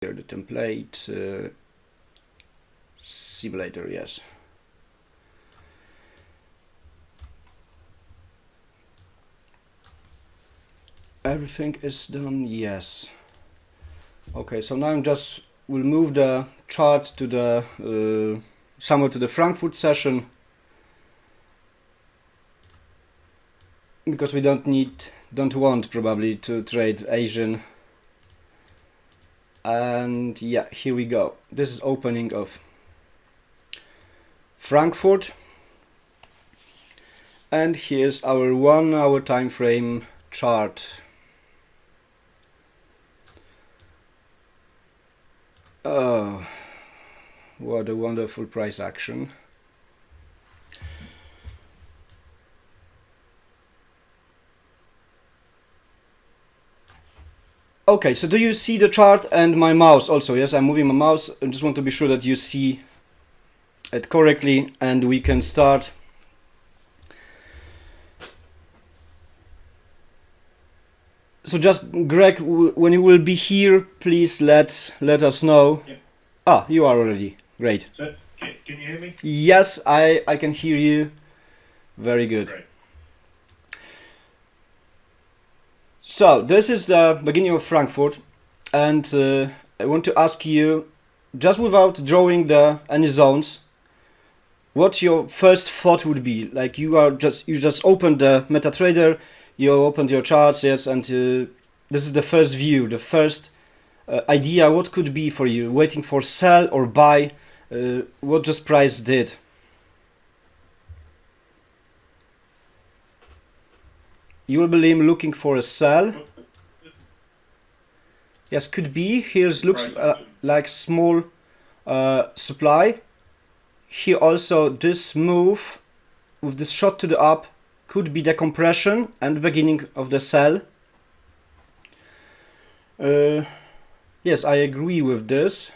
here the template simulator, yes. Everything is done, yes. Okay, so now I'm just will move the chart to the somewhere to the Frankfurt session, because we don't want probably to trade Asian. And yeah, here we go. This is opening of Frankfurt, and here's our 1 hour time frame chart. Oh, what a wonderful price action. Okay, so do you see the chart and my mouse also? Yes, I'm moving my mouse. I just want to be sure that you see it correctly and we can start. So just Greg, when you will be here, please let us know. Yep. Ah, you are already. Great. So, can you hear me? Yes, I can hear you. Very good. Great. So this is the beginning of Frankfurt, and I want to ask you, just without drawing any zones, what your first thought would be. Like you just opened the MetaTrader, you opened your charts, yes, and this is the first view, the first idea. What could be for you? Waiting for sell or buy? What just price did? You will be looking for a sell. Yes, could be. Here's looks like small supply. Here also this move with this shot to the up could be the compression and beginning of the sell. Yes, I agree with this.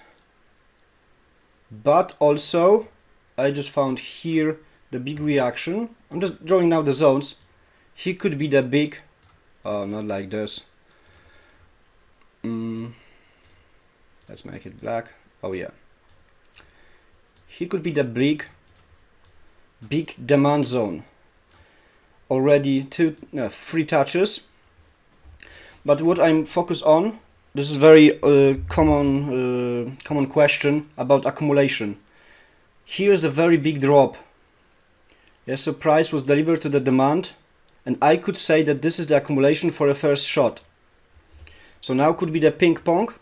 But also I just found here the big reaction. I'm just drawing now the zones. He could be the big, not like this. Let's make it black. Oh yeah. He could be the big demand zone. Already 3 touches. But what I'm focused on, this is very common question about accumulation. Here's the very big drop. Yes, so price was delivered to the demand. And I could say that this is the accumulation for a first shot. So now could be the ping pong.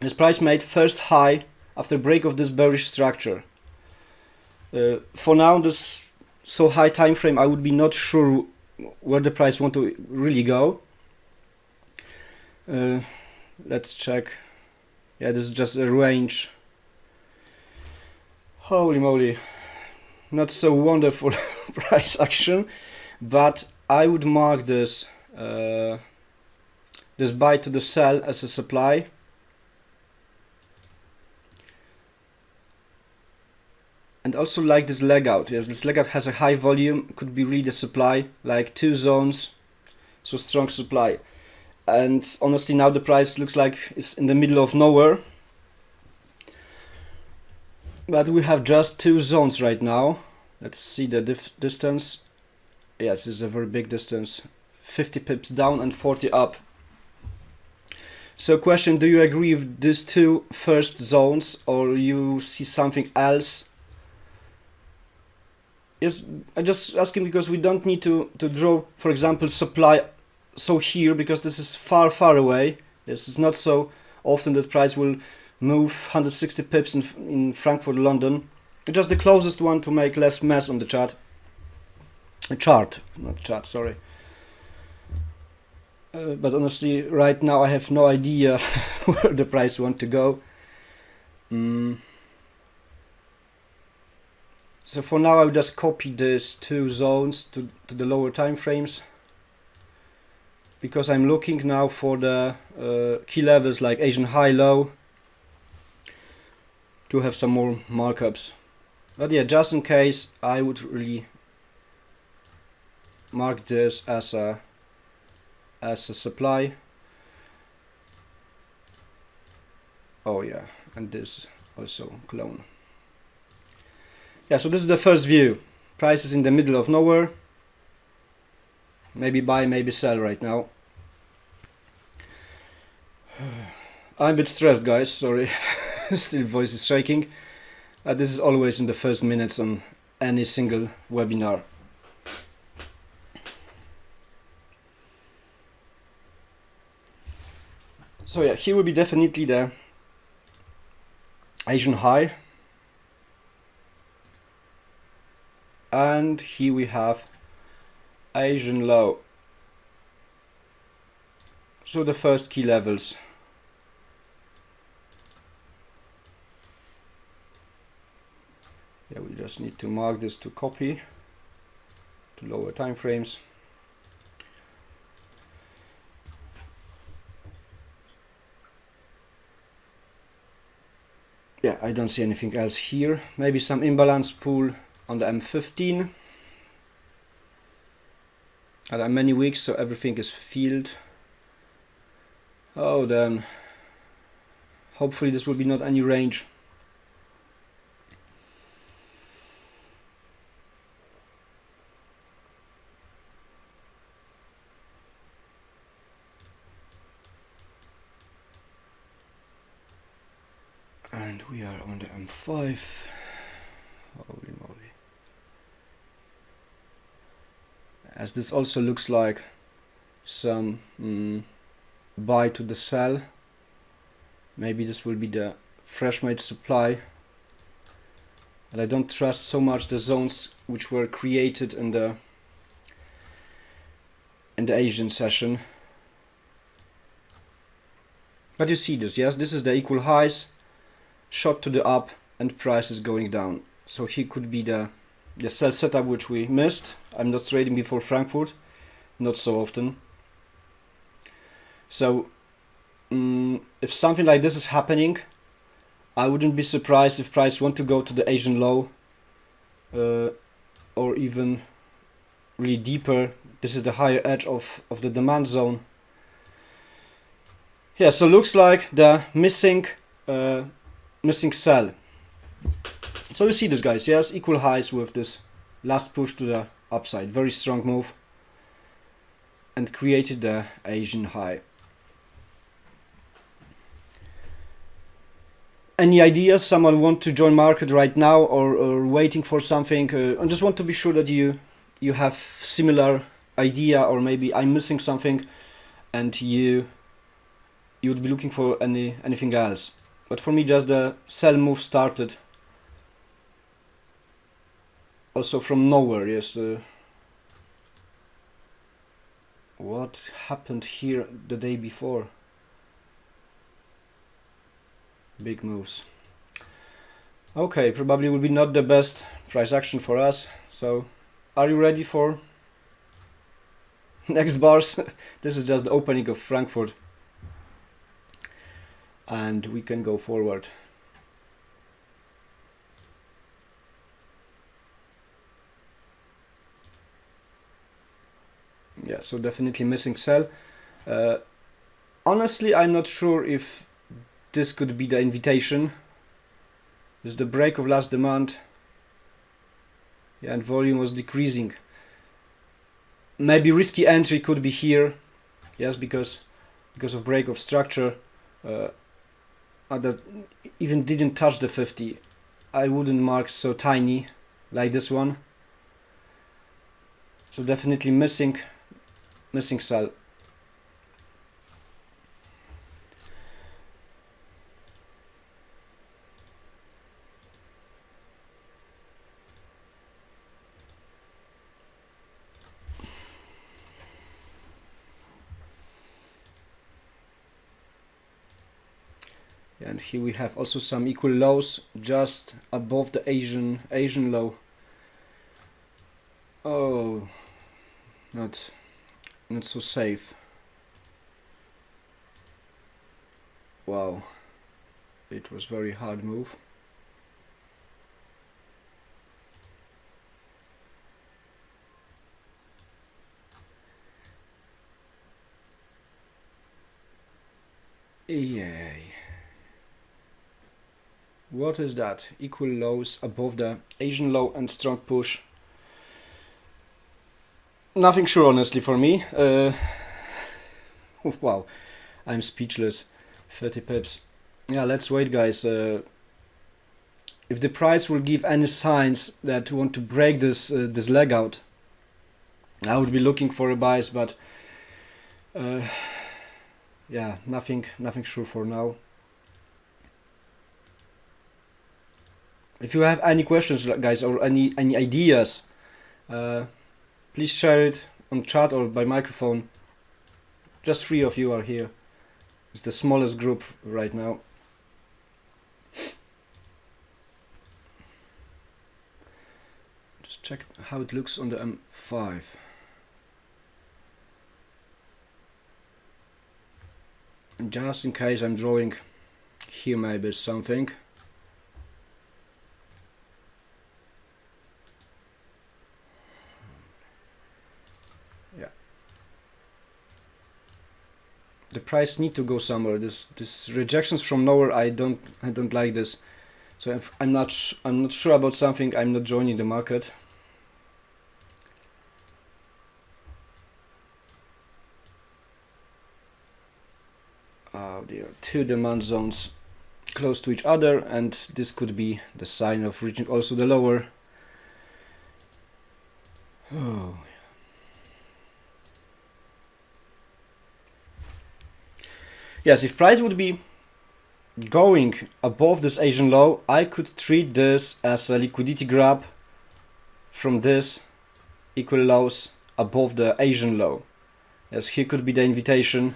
This price made first high after break of this bearish structure. For now, this so high time frame, I would be not sure where the price want to really go. Let's check. Yeah, this is just a range. Holy moly, not so wonderful price action. But I would mark this this buy to the sell as a supply. And also like this leg out. Yes, this leg out has a high volume, could be really the supply, like 2 zones, so strong supply. And honestly now the price looks like it's in the middle of nowhere. But we have just 2 zones right now. Let's see the distance. Yes, it's a very big distance, 50 pips down and 40 up. So question, do you agree with these 2 first zones or you see something else? Yes, I'm just asking because we don't need to draw, for example, supply so here, because this is far away. This is not so often that price will move 160 pips in Frankfurt, London. It's just the closest one to make less mess on the chart. Not chart, sorry. But honestly, right now I have no idea where the price want to go. So for now I will just copy these 2 zones to the lower time frames, because I'm looking now for the key levels like Asian high low to have some more markups. But yeah, just in case, I would really mark this as a supply. Oh yeah, and this also clone. Yeah, so this is the first view. Price is in the middle of nowhere. Maybe buy, maybe sell right now. I'm a bit stressed, guys, sorry. Still voice is shaking. This is always in the first minutes on any single webinar. So yeah, here will be definitely the Asian high. And here we have Asian low. So the first key levels. Yeah, we just need to mark this to copy to lower time frames. Yeah, I don't see anything else here. Maybe some imbalance pool on the M15. There are many weeks, so everything is filled. Oh, then hopefully this will be not any range. And we are on the M5. Holy moly. As this also looks like some buy to the sell. Maybe this will be the fresh made supply. And I don't trust so much the zones which were created in the Asian session. But you see this, yes? This is the equal highs, shot to the up, and price is going down. So here could be the sell setup which we missed. I'm not trading before Frankfurt, not so often. So if something like this is happening, I wouldn't be surprised if price want to go to the Asian low or even really deeper. This is the higher edge of the demand zone. Yeah, so looks like the missing sell. So you see this, guys, yes, equal highs with this last push to the upside. Very strong move and created the Asian high. Any ideas? Someone want to join market right now or waiting for something? I just want to be sure that you have similar idea, or maybe I'm missing something and you would be looking for anything else. But for me, just the sell move started also from nowhere. Yes. What happened here the day before? Big moves. Okay, probably will be not the best price action for us. So are you ready for next bars? This is just the opening of Frankfurt and we can go forward. Yeah, so definitely missing sell. Honestly, I'm not sure if this could be the invitation. This is the break of last demand. Yeah, and volume was decreasing. Maybe risky entry could be here. Yes, because of break of structure. That even didn't touch the 50. I wouldn't mark so tiny like this one. So definitely missing sell. And here we have also some equal lows just above the Asian low. Oh, not so safe. Wow, it was very hard move. Yay. What is that? Equal lows above the Asian low and strong push. Nothing sure, honestly, for me. Wow, I'm speechless. 30 pips. Yeah, let's wait, guys. If the price will give any signs that want to break this this leg out, I would be looking for a buys, but yeah, nothing sure for now. If you have any questions, guys, or any ideas, please share it on chat or by microphone. Just 3 of you are here. It's the smallest group right now. Just check how it looks on the M5. Just in case I'm drawing here maybe something. Yeah. The price need to go somewhere. This rejections from nowhere. I don't like this. So if I'm not sure about something, I'm not joining the market. There are 2 demand zones close to each other, and this could be the sign of reaching also the lower. Oh. Yes, if price would be going above this Asian low, I could treat this as a liquidity grab from this equal lows above the Asian low. Yes, here could be the invitation.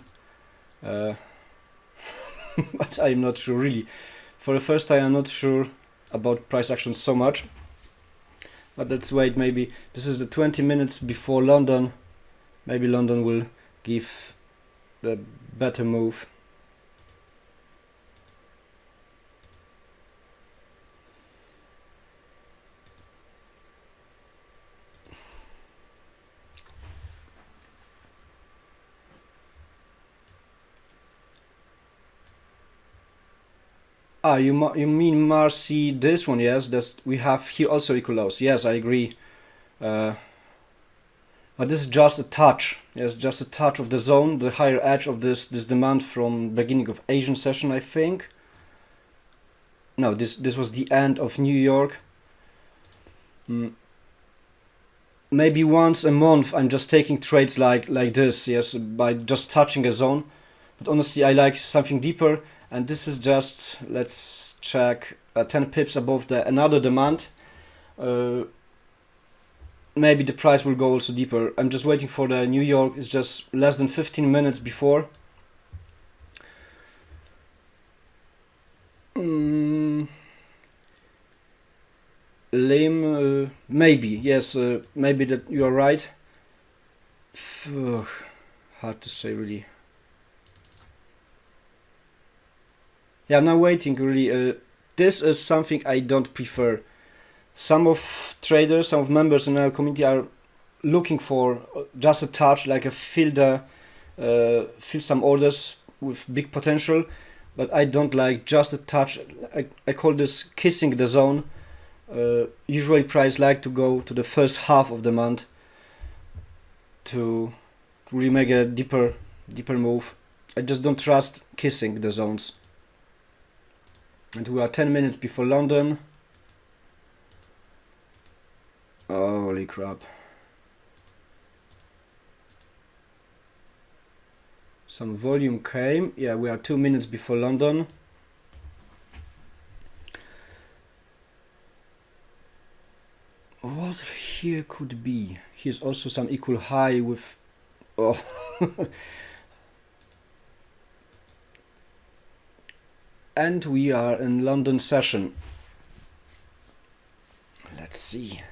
But I'm not sure really. For the first time, I'm not sure about price action so much. But let's wait, maybe this is the 20 minutes before London. Maybe London will give the better move. Ah, you mean Marcy, this one? Yes, that's we have here also equal lows. Yes, I agree. But this is just a touch. Yes, just a touch of the zone, the higher edge of this demand from beginning of Asian session, I think. No, this was the end of New York. Maybe once a month I'm just taking trades like this. Yes, by just touching a zone. But honestly, I like something deeper. And this is just, let's check, 10 pips above the another demand. Maybe the price will go also deeper. I'm just waiting for the New York. It's just less than 15 minutes before. Lame, maybe, yes, maybe that you are right. Hard to say really. Yeah, I'm now waiting really. This is something I don't prefer. Some of traders, some of members in our community are looking for just a touch, like a fill some orders with big potential, but I don't like just a touch. I call this kissing the zone. Usually price like to go to the first half of the month to really make a deeper move. I just don't trust kissing the zones. And we are 10 minutes before London. Holy crap. Some volume came. Yeah, we are 2 minutes before London. What here could be? Here's also some equal high with... Oh. And we are in London session. Let's see.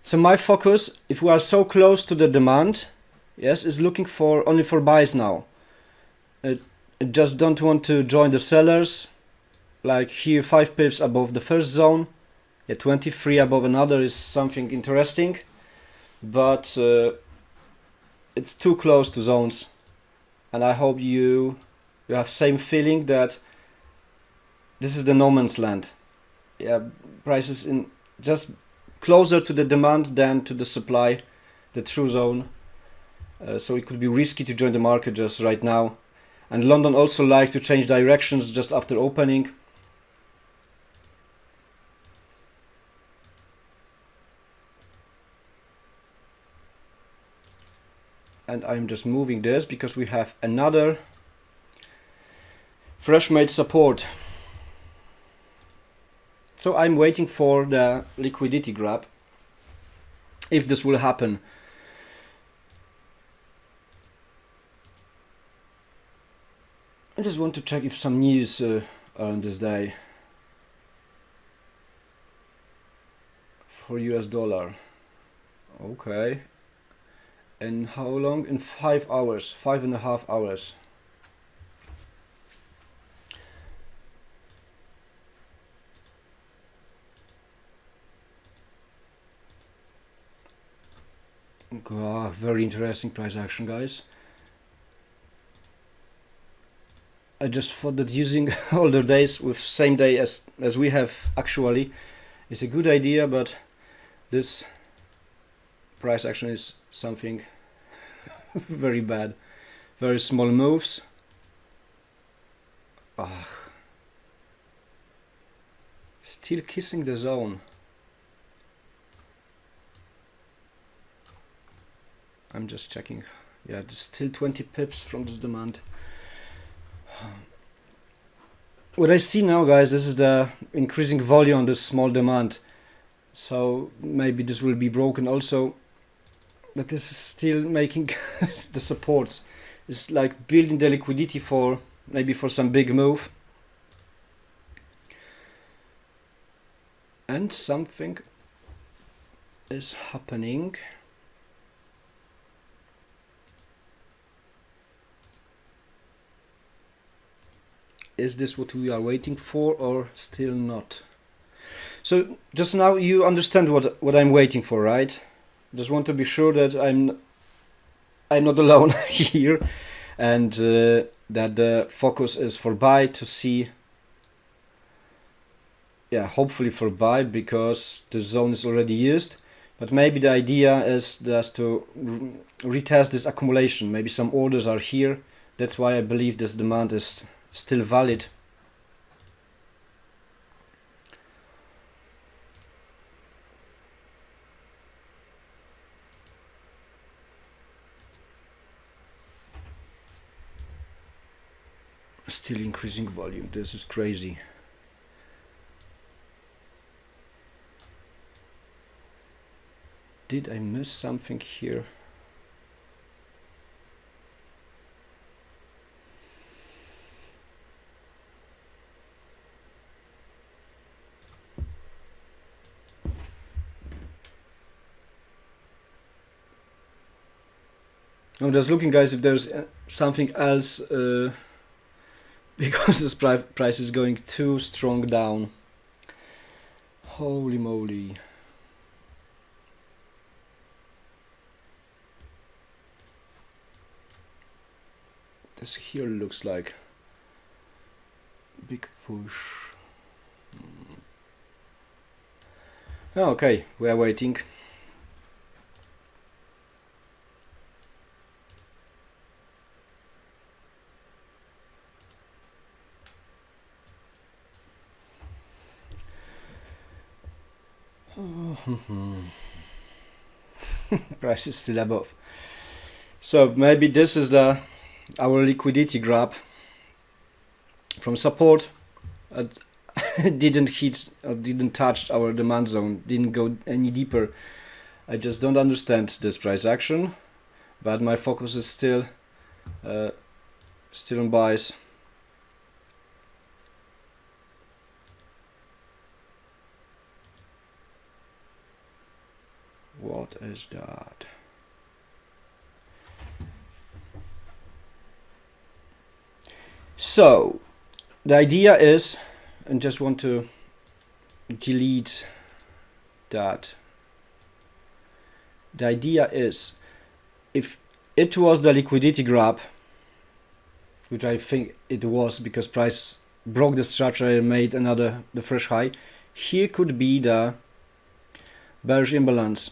So my focus, if we are so close to the demand, yes, is looking for only for buys now. I just don't want to join the sellers. Like here, 5 pips above the first zone. Yeah, 23 above another is something interesting, but it's too close to zones, and I hope you have same feeling that this is the no man's land. Yeah, prices in just closer to the demand than to the supply, the true zone. So it could be risky to join the market just right now. And London also like to change directions just after opening. And I'm just moving this because we have another fresh made support. So I'm waiting for the liquidity grab, if this will happen. I just want to check if some news are on this day for US dollar. Okay. And how long? In 5 hours, 5.5 hours. Wow, very interesting price action, guys. I just thought that using older days with same day as we have actually is a good idea, but this price action is something very bad. Very small moves. Still kissing the zone. I'm just checking. Yeah, there's still 20 pips from this demand. What I see now, guys, this is the increasing volume on this small demand. So maybe this will be broken also. But this is still making the supports. It's like building the liquidity for maybe for some big move. And something is happening. Is this what we are waiting for or still not? So just now you understand what I'm waiting for, right? Just want to be sure that I'm not alone here, and that the focus is for buy to see. Yeah, hopefully for buy because the zone is already used. But maybe the idea is just to retest this accumulation. Maybe some orders are here. That's why I believe this demand is still valid. Still increasing volume. This is crazy. Did I miss something here? I'm just looking, guys, if there's something else because this price is going too strong down. Holy moly. This here looks like big push. Okay, we are waiting. Price is still above. So maybe this is our liquidity grab from support. Didn't hit or didn't touch our demand zone, didn't go any deeper. I just don't understand this price action, but my focus is still on buys. What is that? So the idea is, and just want to delete that. The idea is, if it was the liquidity grab, which I think it was because price broke the structure and made the fresh high. Here could be the bearish imbalance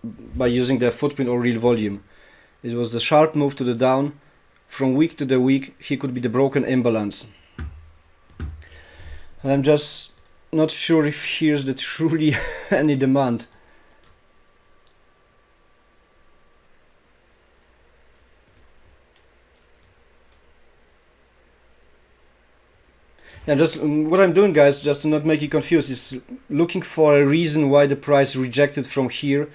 by using the footprint or real volume. It was the sharp move to the down. From week to the week, here could be the broken imbalance. And I'm just not sure if here's the truly any demand. Yeah, just what I'm doing, guys, just to not make you confused, is looking for a reason why the price rejected from here,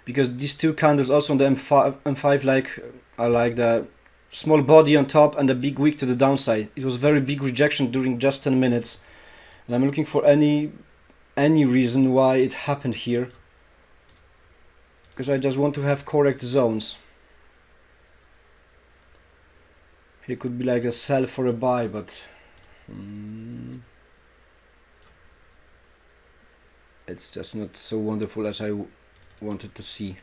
because these two candles also on the M5 are like the small body on top and a big wick to the downside. It was very big rejection during just 10 minutes, and I'm looking for any reason why it happened here, because I just want to have correct zones. Here could be like a sell for a buy, but it's just not so wonderful as I wanted to see.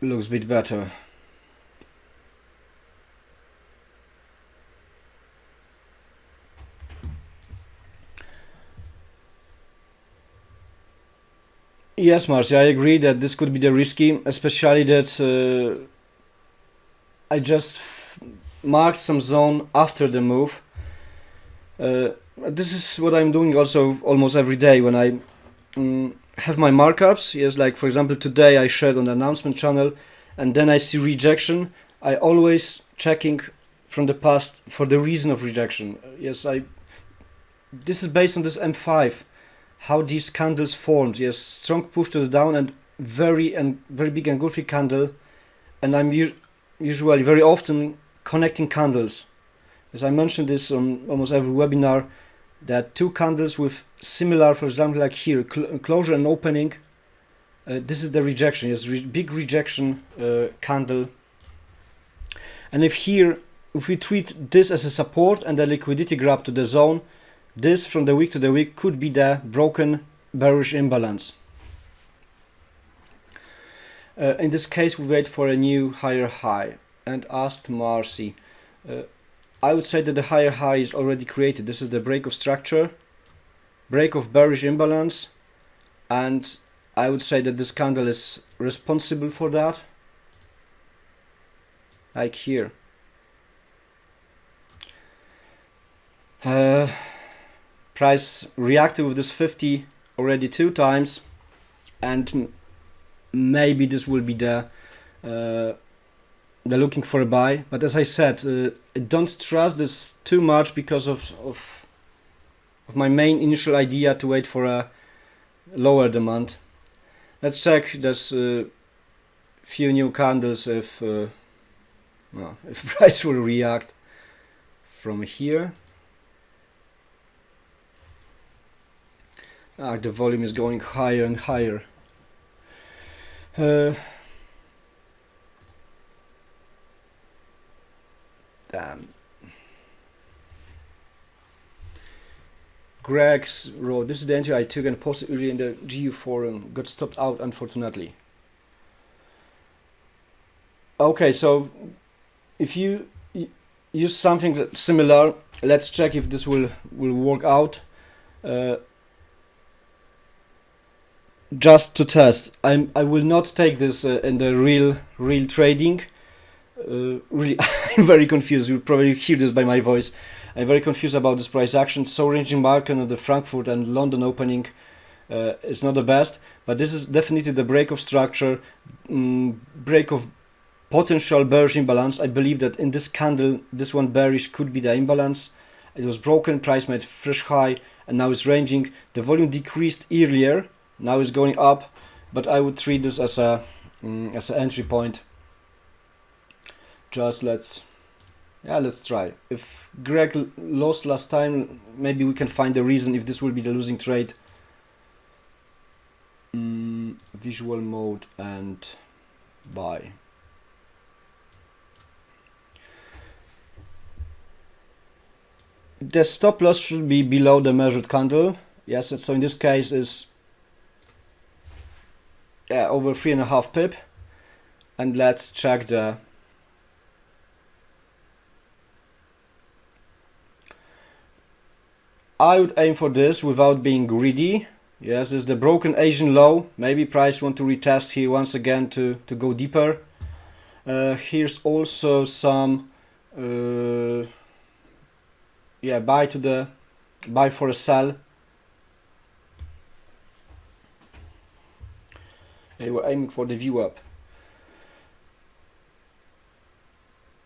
Looks a bit better. Yes, Marcy, I agree that this could be the risky, especially that I just marked some zone after the move. This is what I'm doing also almost every day when I have my markups. Yes, like for example today I shared on the announcement channel, and then I see rejection. I always checking from the past for the reason of rejection. Yes, this is based on this M5. How these candles formed. Yes, strong push to the down and very big engulfing candle, and I'm usually very often connecting candles. As I mentioned this on almost every webinar, that two candles with similar, for example, like here, closure and opening. This is the rejection. Yes, big rejection candle. And if we treat this as a support and a liquidity grab to the zone, this from the week to the week could be the broken bearish imbalance. In this case, we wait for a new higher high and asked Marcy. I would say that the higher high is already created. This is the break of structure, break of bearish imbalance, and I would say that this candle is responsible for that. Like here. Price reacted with this 50 already 2 times, and maybe this will be the looking for a buy. But as I said, I don't trust this too much because of my main initial idea to wait for a lower demand. Let's check this few new candles if price will react from here. The volume is going higher and higher. Damn. Greg's wrote, this is the entry I took and posted earlier in the GU forum. Got stopped out, unfortunately. Okay, so if you use something similar, let's check if this will work out. Just to test, I will not take this in the real trading. Really, I'm very confused. You'll probably hear this by my voice. I'm very confused about this price action. So ranging market on the Frankfurt and London opening is not the best, but this is definitely the break of structure, break of potential bearish imbalance. I believe that in this candle, this one bearish could be the imbalance. It was broken, price made fresh high, and now it's ranging. The volume decreased earlier. Now it's going up, but I would treat this as an entry point. Just let's try. If Greg lost last time, maybe we can find the reason if this will be the losing trade. Visual mode and buy. The stop loss should be below the measured candle. Yes, so in this case is over 3.5 pip. And let's check the I would aim for this without being greedy. Yes, this is the broken Asian low. Maybe price want to retest here once again to go deeper. Here's also some buy for a sell. They were aiming for the view up.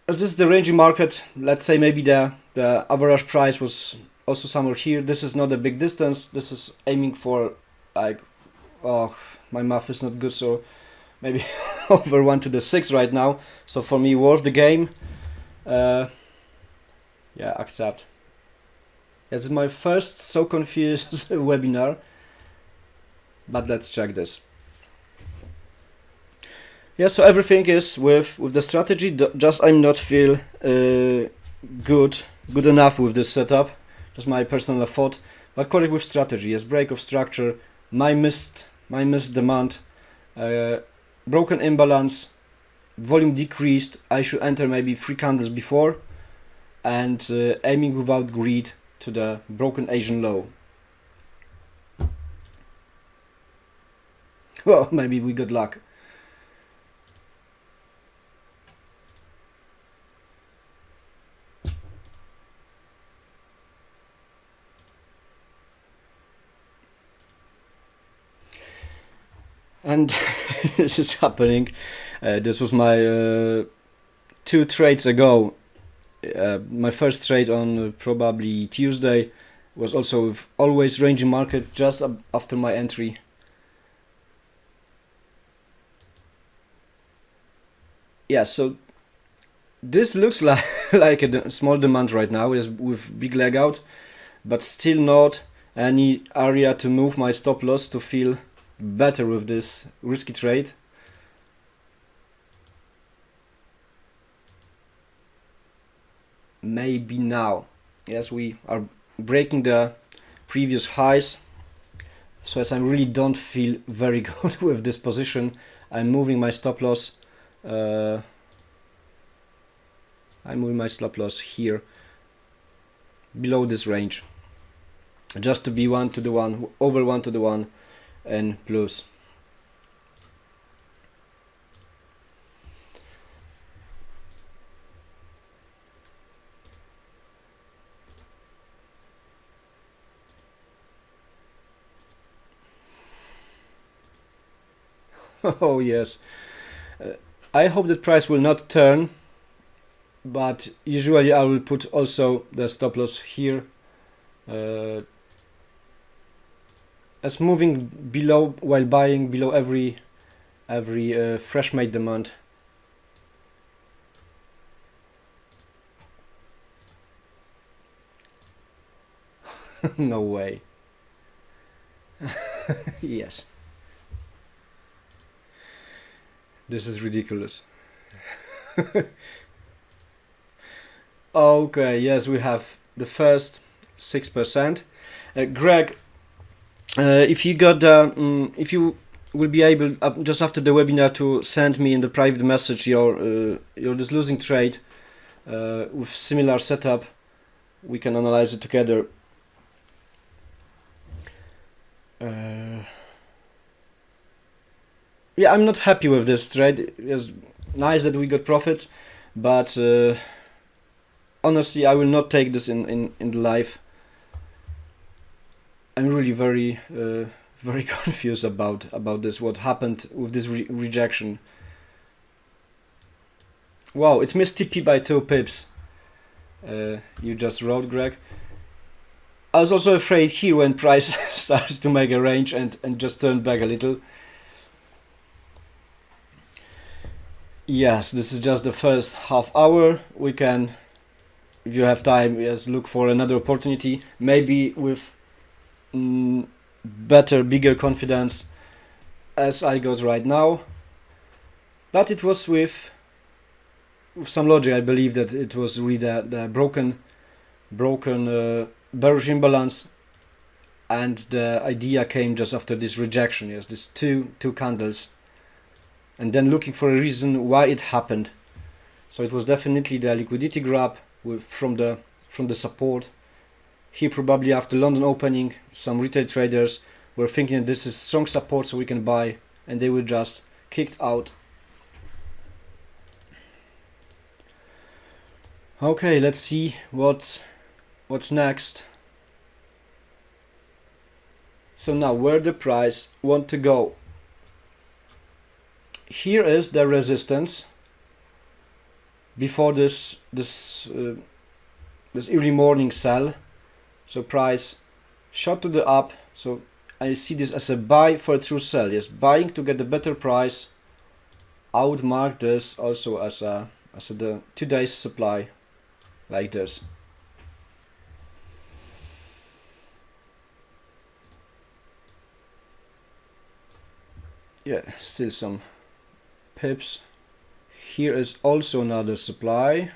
As this is the ranging market, let's say maybe the average price was also somewhere here. This is not a big distance. This is aiming for, like, oh, my math is not good, so maybe over 1 to the 6 right now. So for me, worth the game. Yeah, accept. This is my first so confused webinar, but let's check this. Yeah, so everything is with the strategy. Just I'm not feel good enough with this setup. Just my personal thought. But correct with strategy. Yes, break of structure. My missed demand. Broken imbalance. Volume decreased. I should enter maybe 3 candles before, and aiming without greed to the broken Asian low. Well, maybe we got luck. And this is happening. This was my 2 trades ago. My first trade on probably Tuesday was also with always ranging market just after my entry. Yeah, so this looks like like a small demand right now, is with big leg out, but still not any area to move my stop loss to feel better with this risky trade. Maybe now. Yes, we are breaking the previous highs. So as I really don't feel very good with this position, I'm moving my stop loss. I'm moving my stop loss here below this range, just to be 1 to the 1, over 1 to the 1 and plus. Oh yes, I hope that price will not turn, but usually I will put also the stop loss here, as moving below while buying below every fresh made demand. No way. Yes. This is ridiculous. Okay, yes, we have the first 6%. Greg, if you got if you will be able just after the webinar to send me in the private message your this losing trade with similar setup, we can analyze it together. Yeah, I'm not happy with this trade. It's nice that we got profits, but honestly, I will not take this in the live. I'm really very very confused about this. What happened with this rejection? Wow, it missed TP by 2 pips. You just wrote, Greg. I was also afraid here when price started to make a range and just turned back a little. Yes, this is just the first half hour. We can, if you have time, yes, look for another opportunity, maybe with better, bigger confidence as I got right now. But it was with some logic. I believe that it was really the broken bearish imbalance and the idea came just after this rejection. Yes, these two candles, and then looking for a reason why it happened. So it was definitely the liquidity grab from the support. Here probably after London opening, some retail traders were thinking that this is strong support, so we can buy, and they were just kicked out. Okay, let's see what's next. So now where the price want to go. Here is the resistance before this early morning sell. So price shot to the up. So I see this as a buy for a true sell. Yes, buying to get a better price. I would mark this also as the 2 days supply, like this. Yeah, still some pips. Here is also another supply,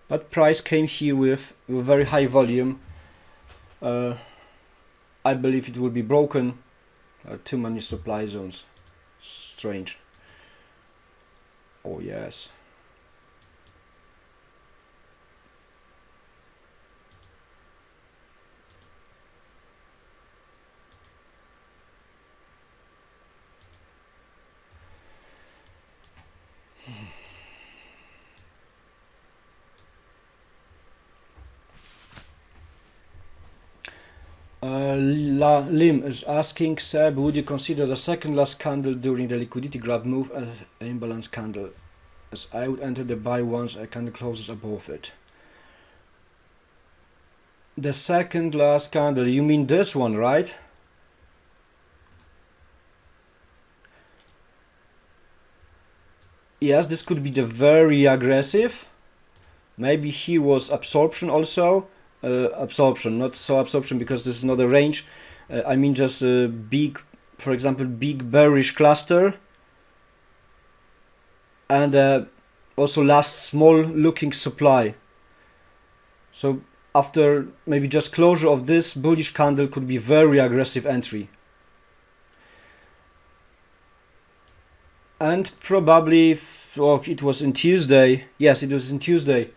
but price came here with very high volume. I believe it will be broken. Too many supply zones. Strange. Oh yes. Lim is asking, Seb, would you consider the second last candle during the liquidity grab move as an imbalance candle, as I would enter the buy once a candle closes above it? The second last candle, you mean this one, right? Yes, this could be the very aggressive. Maybe here was absorption also. Absorption, not so absorption because this is not a range. I mean just a big, for example, big bearish cluster, and also last small looking supply. So after maybe just closure of this bullish candle could be very aggressive entry. And probably, oh, it was in Tuesday. Yes, it was in Tuesday.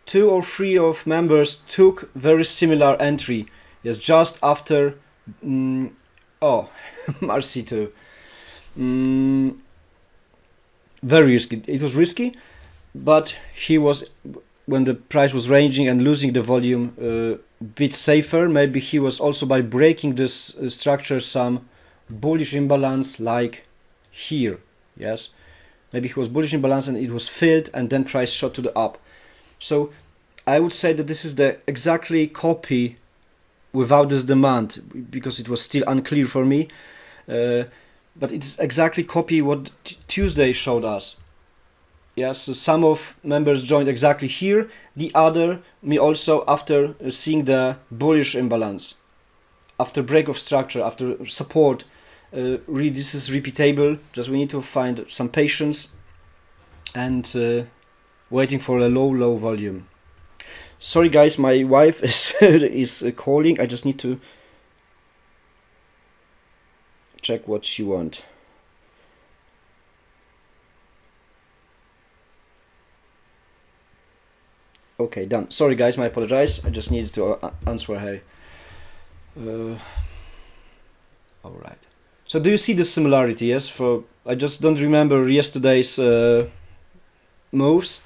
2 or 3 of members took very similar entry. Yes, just after. Oh, Marcy too. Very risky. It was risky, but he was, when the price was ranging and losing the volume, a bit safer. Maybe he was also, by breaking this structure, some bullish imbalance like here. Yes, maybe he was bullish imbalance and it was filled, and then price shot to the up. So I would say that this is the exactly copy without this demand, because it was still unclear for me, but it's exactly copy what Tuesday showed us. Yes, so some of members joined exactly here, the other, me also, after seeing the bullish imbalance, after break of structure, after support. Really, this is repeatable, just we need to find some patience and waiting for a low volume. Sorry guys, my wife is calling. I just need to check what she wants. Okay, done. Sorry guys, I apologize. I just needed to answer her. Alright. So do you see the similarity? Yes, for I just don't remember yesterday's moves,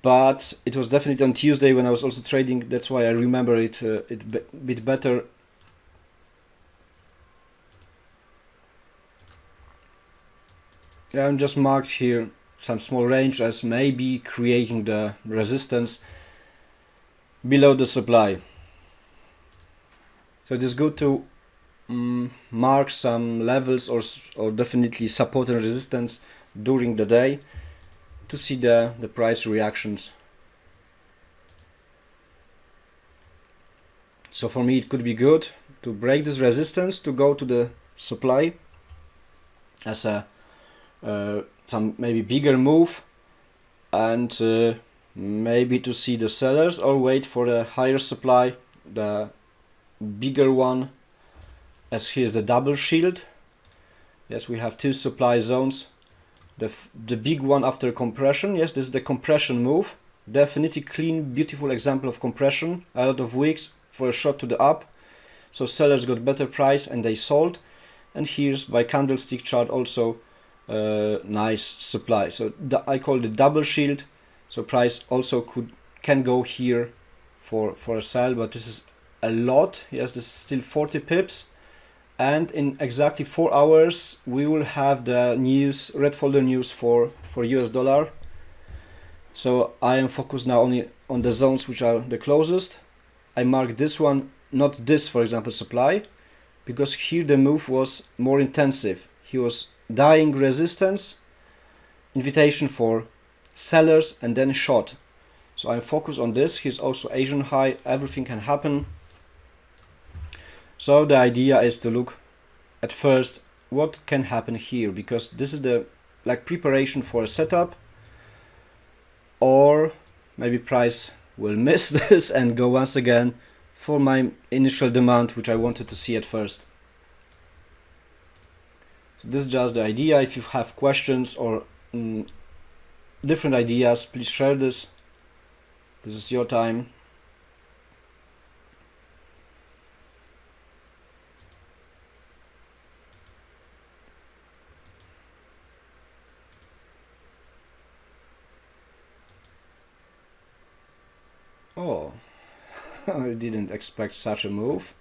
but it was definitely on Tuesday when I was also trading. That's why I remember it a bit better. Yeah, I'm just marked here some small range as maybe creating the resistance below the supply. So it is good to mark some levels or definitely support and resistance during the day to see the price reactions. So for me it could be good to break this resistance, to go to the supply as a some maybe bigger move, and maybe to see the sellers, or wait for a higher supply, the bigger one, as here's the double shield. Yes, we have two supply zones. The big one after compression. Yes, this is the compression move. Definitely clean, beautiful example of compression. A lot of wicks for a shot to the up. So sellers got better price and they sold. And here's by candlestick chart also nice supply. So I call it double shield. So price also can go here for a sell, but this is a lot. Yes, this is still 40 pips. And in exactly 4 hours we will have the news, red folder news for US dollar. So I am focused now only on the zones which are the closest. I mark this one, not this, for example, supply, because here the move was more intensive. He was dying resistance, invitation for sellers, and then shot. So I'm focused on this. Here's also Asian high, everything can happen. So the idea is to look at first what can happen here, because this is the like preparation for a setup, or maybe price will miss this and go once again for my initial demand, which I wanted to see at first. So this is just the idea. If you have questions or different ideas, please share this. This is your time. Oh, I didn't expect such a move.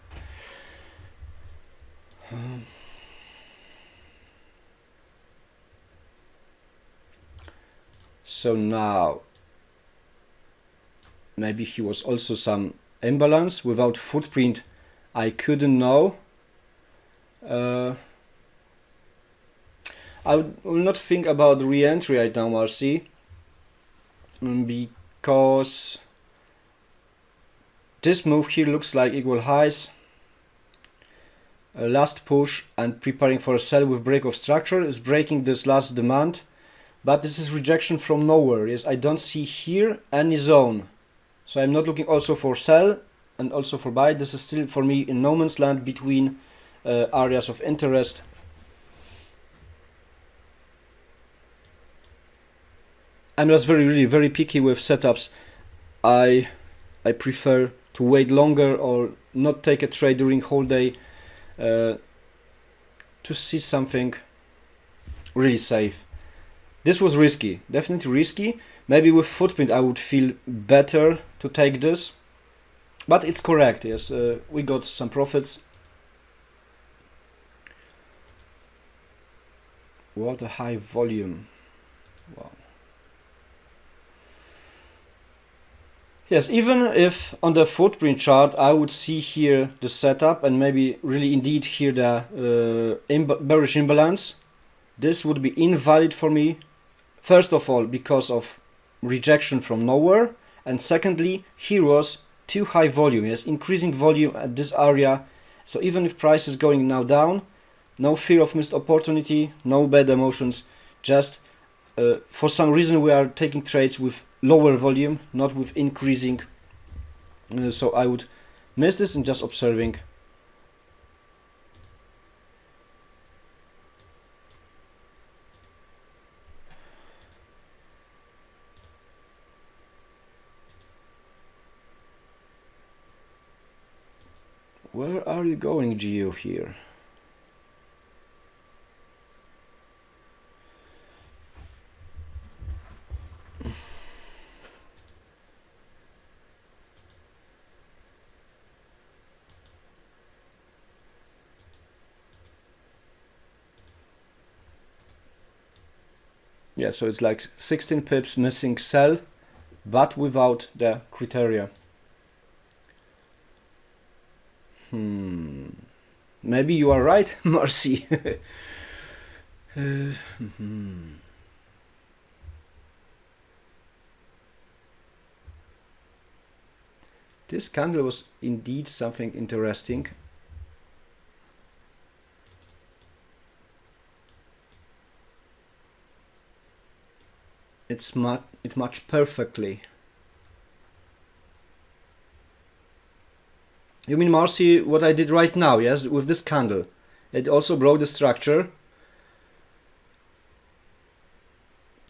So now maybe he was also some imbalance without footprint. I couldn't know. I will not think about re-entry right now, Marcy, because this move here looks like equal highs. Last push and preparing for a sell with break of structure is breaking this last demand, but this is rejection from nowhere. Yes, I don't see here any zone, so I'm not looking also for sell and also for buy. This is still for me in no man's land between areas of interest. I'm just really very picky with setups. I prefer to wait longer or not take a trade during whole day to see something really safe. This was risky, definitely risky. Maybe with footprint I would feel better to take this, but it's correct. Yes, we got some profits. What a high volume. Wow. Yes, even if on the footprint chart I would see here the setup and maybe really indeed here the bearish imbalance, this would be invalid for me. First of all, because of rejection from nowhere, and secondly, here was too high volume. Yes, increasing volume at this area. So even if price is going now down, no fear of missed opportunity, no bad emotions, just for some reason we are taking trades with lower volume, not with increasing. So I would miss this and just observing. Where are you going, Geo, here? Yeah, so it's like 16 pips missing sell, but without the criteria. Maybe you are right, Marcy. This candle was indeed something interesting. It matched perfectly. You mean, Marcy, what I did right now, yes, with this candle? It also broke the structure.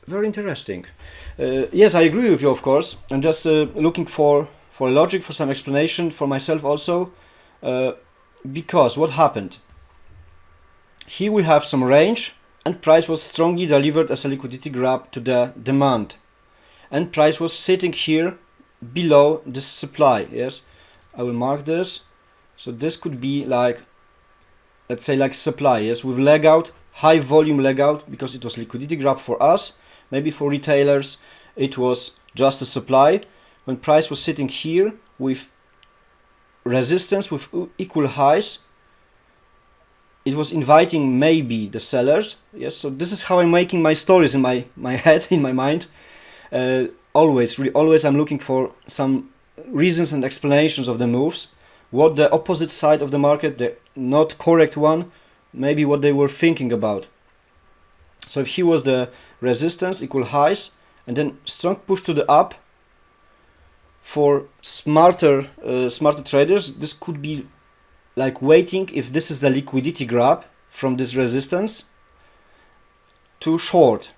Very interesting. Yes, I agree with you, of course. I'm just looking for logic, for some explanation for myself also. Because what happened? Here we have some range, and price was strongly delivered as a liquidity grab to the demand. And price was sitting here below this supply. Yes, I will mark this. So this could be like, let's say, like supply, yes, with leg out, high volume leg out, because it was liquidity grab for us. Maybe for retailers it was just a supply. When price was sitting here with resistance with equal highs, it was inviting maybe the sellers. Yes, so this is how I'm making my stories in my head, in my mind. Always I'm looking for some reasons and explanations of the moves, what the opposite side of the market, the not correct one, maybe what they were thinking about. So if here was the resistance, equal highs, and then strong push to the up, for smarter traders, this could be like waiting, if this is the liquidity grab from this resistance, to short,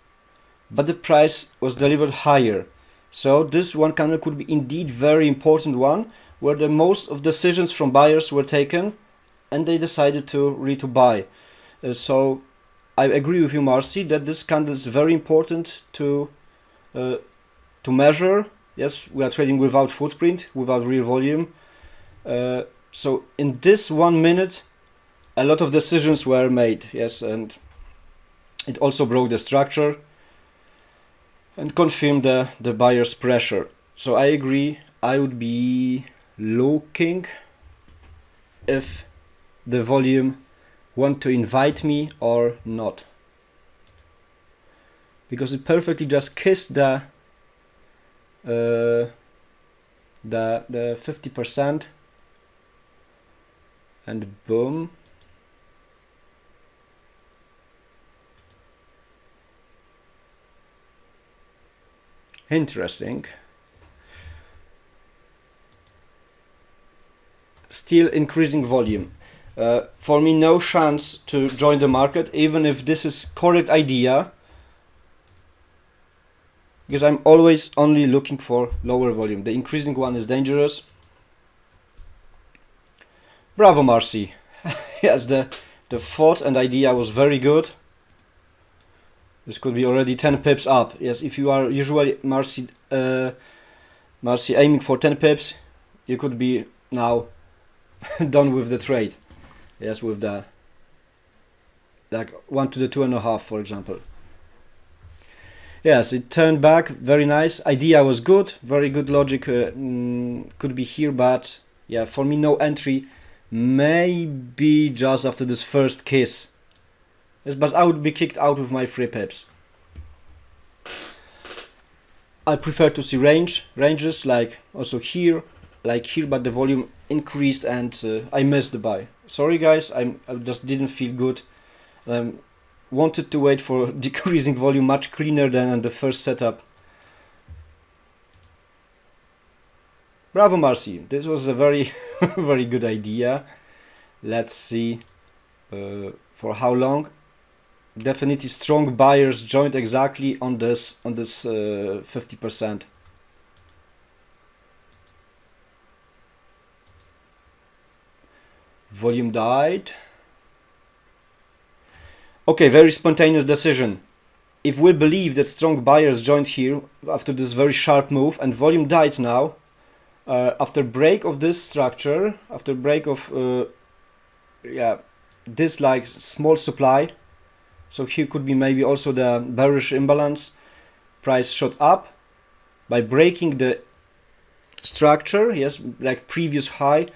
but the price was delivered higher. So this one candle could be indeed very important one, where the most of decisions from buyers were taken and they decided to buy. So I agree with you, Marcy, that this candle is very important to measure. Yes, we are trading without footprint, without real volume. So in this 1 minute, a lot of decisions were made. Yes, and it also broke the structure and confirmed the buyer's pressure. So I agree, I would be looking if the volume want to invite me or not, because it perfectly just kissed the 50%, and boom. Interesting. Still increasing volume. For me, no chance to join the market, even if this is correct idea, because I'm always only looking for lower volume. The increasing one is dangerous. Bravo, Marcy. Yes, the thought and idea was very good. This could be already 10 pips up. Yes, if you are usually, Marcy, aiming for 10 pips, you could be now done with the trade. Yes, with the like 1 to the 2.5, for example. Yes, it turned back, very nice. Idea was good, very good logic could be here, but yeah, for me, no entry. Maybe just after this first kiss. Yes, but I would be kicked out with my 3 pips. I prefer to see ranges like also here, like here, but the volume increased and I missed the buy. Sorry guys, I just didn't feel good. Wanted to wait for decreasing volume, much cleaner than on the first setup. Bravo, Marcy, this was a very very good idea. Let's see for how long. Definitely strong buyers joined exactly on this 50%. Volume died. Okay, very spontaneous decision. If we believe that strong buyers joined here after this very sharp move and volume died now, after break of this structure, after break of this like small supply, so here could be maybe also the bearish imbalance, price shot up by breaking the structure, yes, like previous high,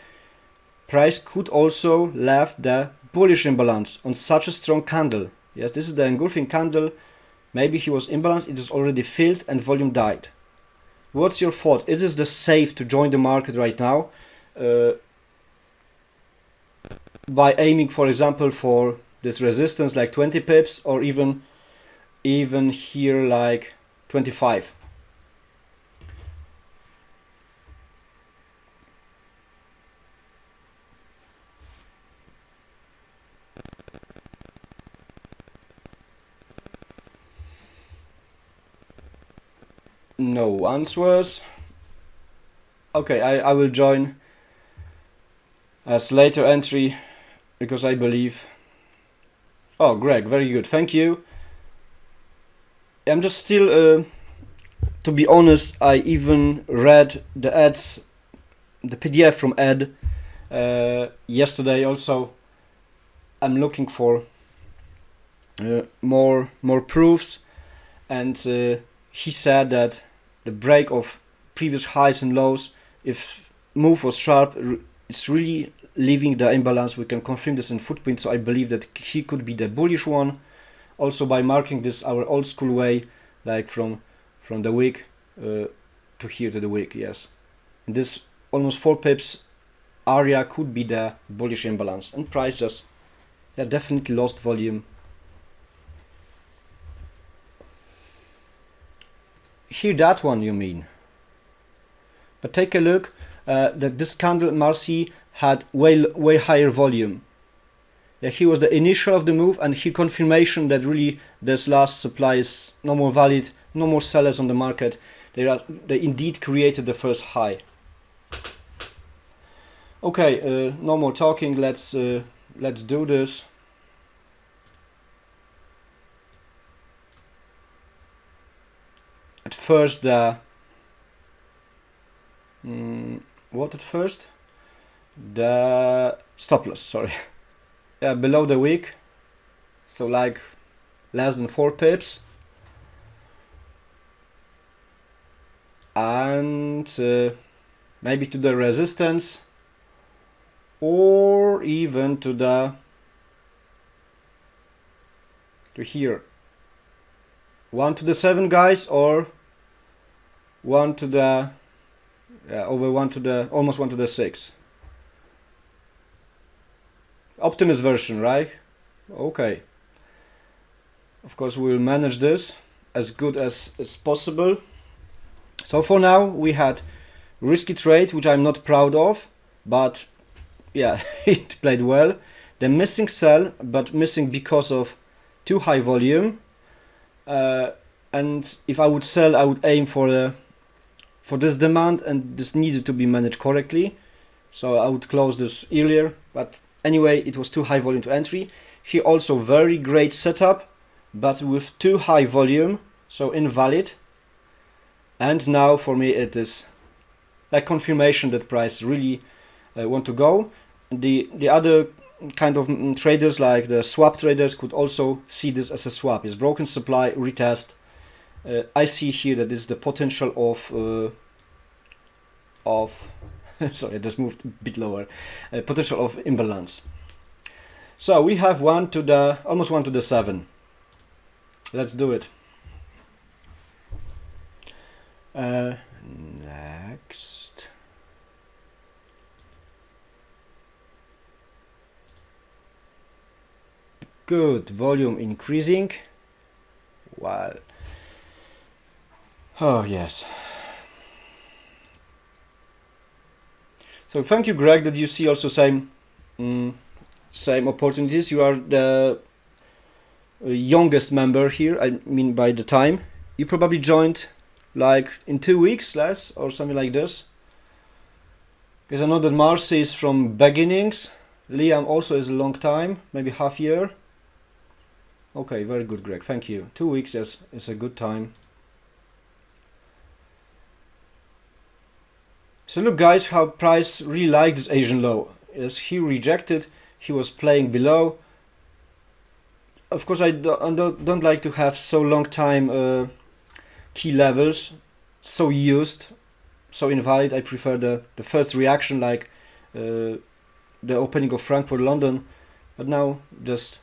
price could also left the bullish imbalance on such a strong candle. Yes, this is the engulfing candle. Maybe he was imbalanced, it is already filled and volume died. What's your thought? It is the safe to join the market right now by aiming, for example, for this resistance like 20 pips, or even here like 25. No answers. Okay, I will join as later entry because I believe. Oh, Greg, very good, thank you. I'm just still, to be honest, I even read the ads, the PDF from Ed yesterday. Also, I'm looking for more proofs, and he said that the break of previous highs and lows, if move was sharp, it's really leaving the imbalance. We can confirm this in footprint, so I believe that he could be the bullish one. Also by marking this our old school way, like from the wick to here to the wick, yes. And this almost 4 pips area could be the bullish imbalance, and price just definitely lost volume. Here, that one you mean? But take a look that this candle Marcy had way higher volume. Yeah, he was the initial of the move, and he confirmation that really this last supply is no more valid, no more sellers on the market. They indeed created the first high. Okay, no more talking. Let's do this. At first, what at first? The stop loss. Sorry. Below the wick, so like less than 4 pips, and maybe to the resistance, or even to here. 1 to the 7, guys, or 1 to the over 1 to the almost 1 to the 6. Optimist version, right? Okay. Of course, we'll manage this as good as possible. So for now, we had risky trade, which I'm not proud of, but yeah, it played well. The missing sell, but missing because of too high volume. And if I would sell, I would aim for this demand, and this needed to be managed correctly. So I would close this earlier, but anyway, it was too high volume to entry. Here also very great setup, but with too high volume, so invalid. And now for me it is like confirmation that price really want to go. The other kind of traders, like the swap traders, could also see this as a swap. It's broken supply, retest. I see here that this is the potential of sorry, I just moved a bit lower. Potential of imbalance. So we have almost 1 to the 7. Let's do it. Next. Good, volume increasing. Well, oh yes. So thank you, Greg, that you see also same opportunities. You are the youngest member here. I mean, by the time you probably joined, like in 2 weeks less or something like this. Because I know that Marcy is from beginnings. Liam also is a long time, maybe half year. Okay, very good, Greg. Thank you. 2 weeks is a good time. So look, guys, how price really liked this Asian low. As he rejected, he was playing below. Of course, I don't like to have so long time key levels, so used, so invalid. I prefer the first reaction, like the opening of Frankfurt, London. But now just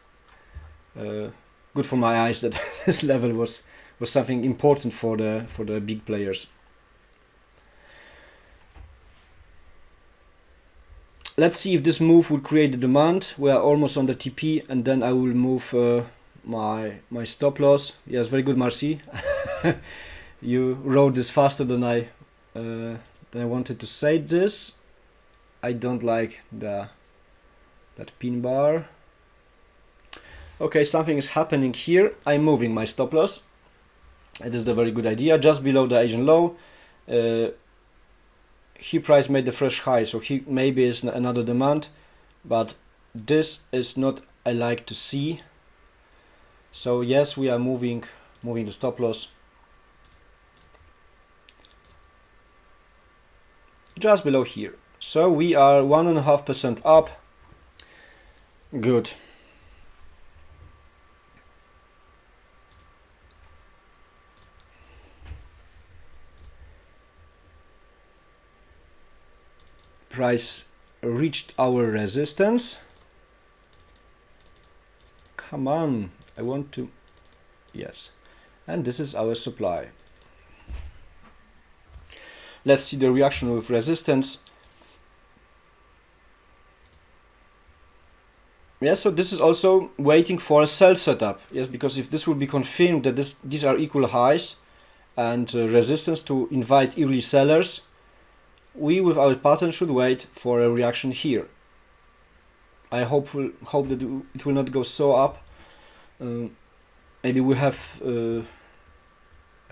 good for my eyes that this level was something important for the big players. Let's see if this move will create the demand. We are almost on the TP, and then I will move my stop loss. Yes, very good, Marcy. You wrote this faster than I wanted to say this. I don't like that pin bar. Okay, something is happening here. I'm moving my stop loss. It is a very good idea. Just below the Asian low, here price made the fresh high, so here maybe is another demand, but this is not I like to see. So yes, we are moving the stop loss just below here. So we are 1.5% up. Good. Price reached our resistance. Come on, I want to, yes. And this is our supply. Let's see the reaction with resistance. Yes, so this is also waiting for a sell setup. Yes, because if this will be confirmed that these are equal highs and resistance to invite early sellers, we with our pattern should wait for a reaction here. I hope that it will not go so up. Maybe we have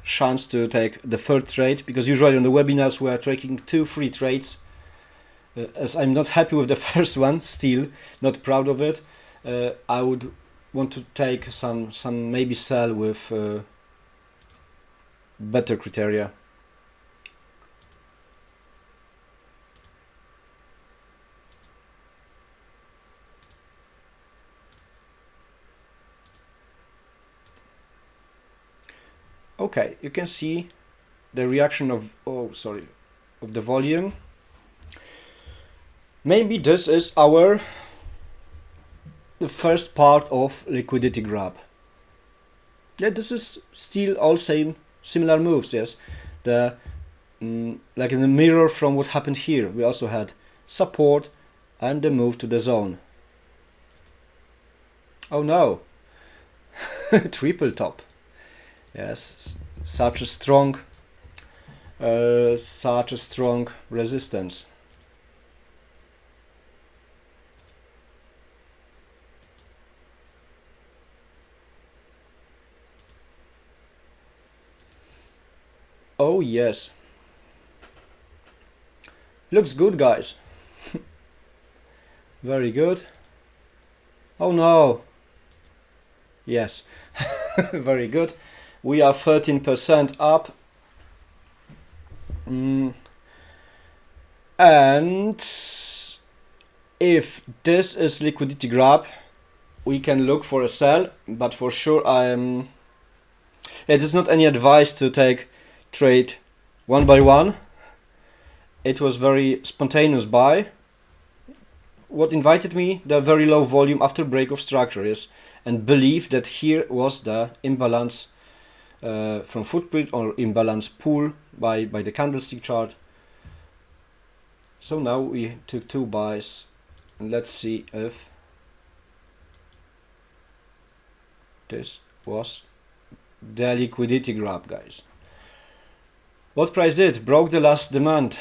chance to take the third trade, because usually on the webinars we are taking 2-3 trades. As I'm not happy with the first one, still not proud of it, I would want to take some maybe sell with better criteria. Okay, you can see the reaction of the volume. Maybe this is the first part of liquidity grab. Yeah, this is still all similar moves. Yes, like in the mirror from what happened here. We also had support and the move to the zone. Oh no, triple top. Yes, such a strong resistance. Oh yes, looks good, guys. Very good. Oh no. Yes, very good. We are 13% up. And if this is liquidity grab, we can look for a sell, but for sure it is not any advice to take trade one by one. It was very spontaneous buy. What invited me, the very low volume after break of structure is, and believe that here was the imbalance from footprint or imbalance pull by the candlestick chart. So now we took 2 buys, and let's see if this was the liquidity grab, guys. What price did? Broke the last demand.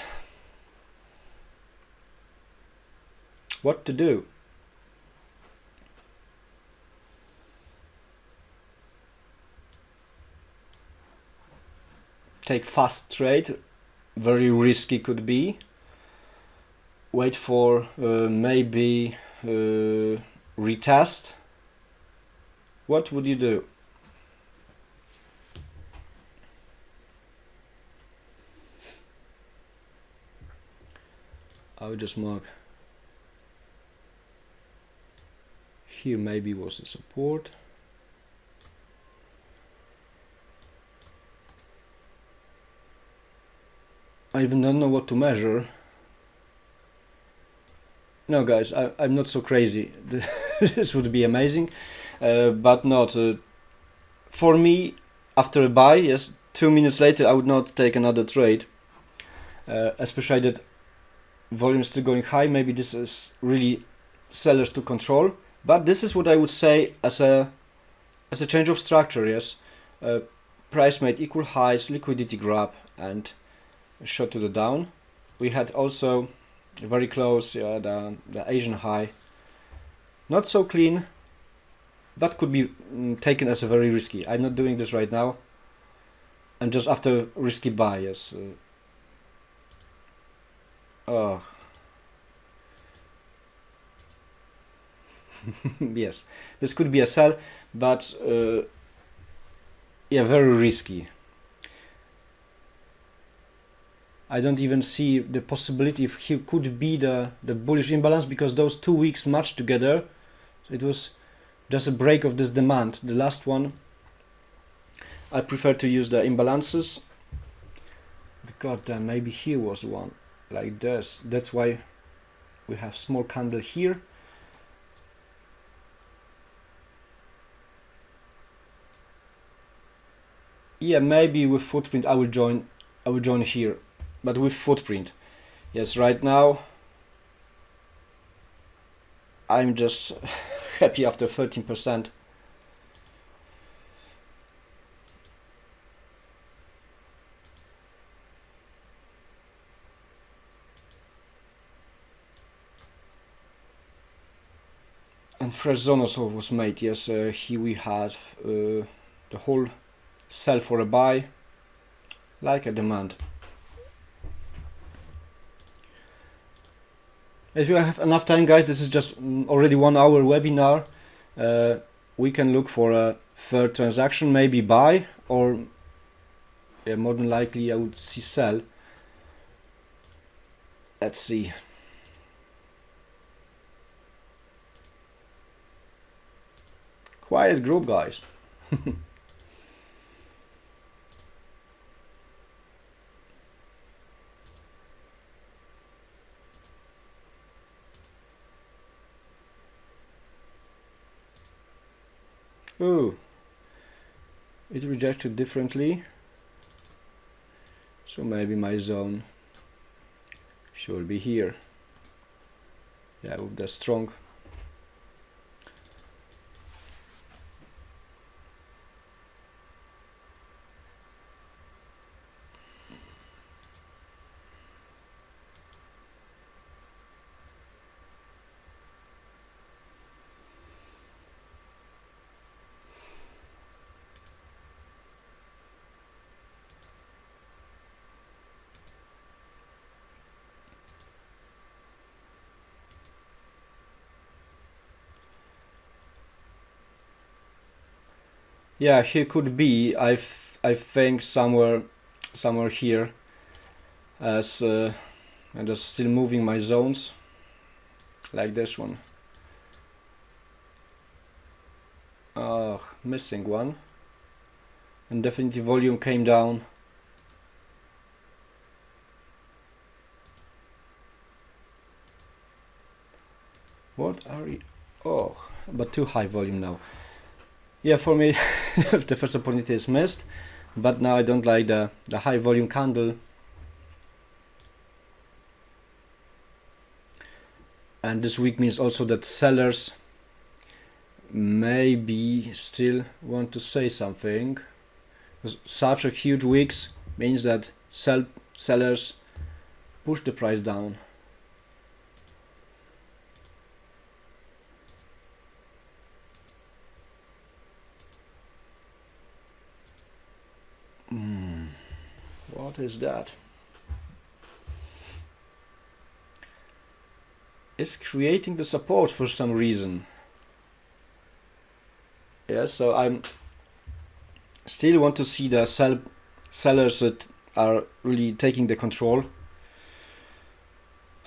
What to do? Take fast trade, very risky could be. Wait for maybe retest. What would you do? I would just mark here, maybe was a support. I even don't know what to measure. No, guys, I'm not so crazy. This would be amazing, but not. For me, after a buy, yes, 2 minutes later, I would not take another trade, especially that volume is still going high. Maybe this is really sellers to control, but this is what I would say as a change of structure. Yes, price made equal highs, liquidity grab, and a shot to the down. We had also very close, the Asian high. Not so clean, but could be taken as a very risky. I'm not doing this right now. and just after risky buy. Yes. Oh. Yes, this could be a sell, but yeah, very risky. I don't even see the possibility if he could be the bullish imbalance, because those 2 weeks matched together. So it was just a break of this demand. The last one, I prefer to use the imbalances. God damn, maybe here was one like this. That's why we have small candle here. Yeah, maybe with footprint I will join here, but with footprint. Yes, right now I'm just happy after 13%. And fresh zone also was made. Yes, here we had the whole sell for a buy, like a demand. If you have enough time, guys, this is just already 1 hour webinar. We can look for a third transaction, maybe buy, or yeah, more than likely I would see sell. Let's see. Quiet group, guys. Ooh, it rejected differently, so maybe my zone should be here. Yeah, with the strong. Yeah, he could be. I think somewhere here, as I'm just still moving my zones, like this one. Oh, missing one, and definitely volume came down. What are you? Oh, but too high volume now. Yeah, for me, the first opportunity is missed, but now I don't like the high volume candle. And this week means also that sellers maybe still want to say something, because such a huge weeks means that sellers push the price down. What is that? It's creating the support for some reason. Yeah, so I'm still want to see the sellers that are really taking the control.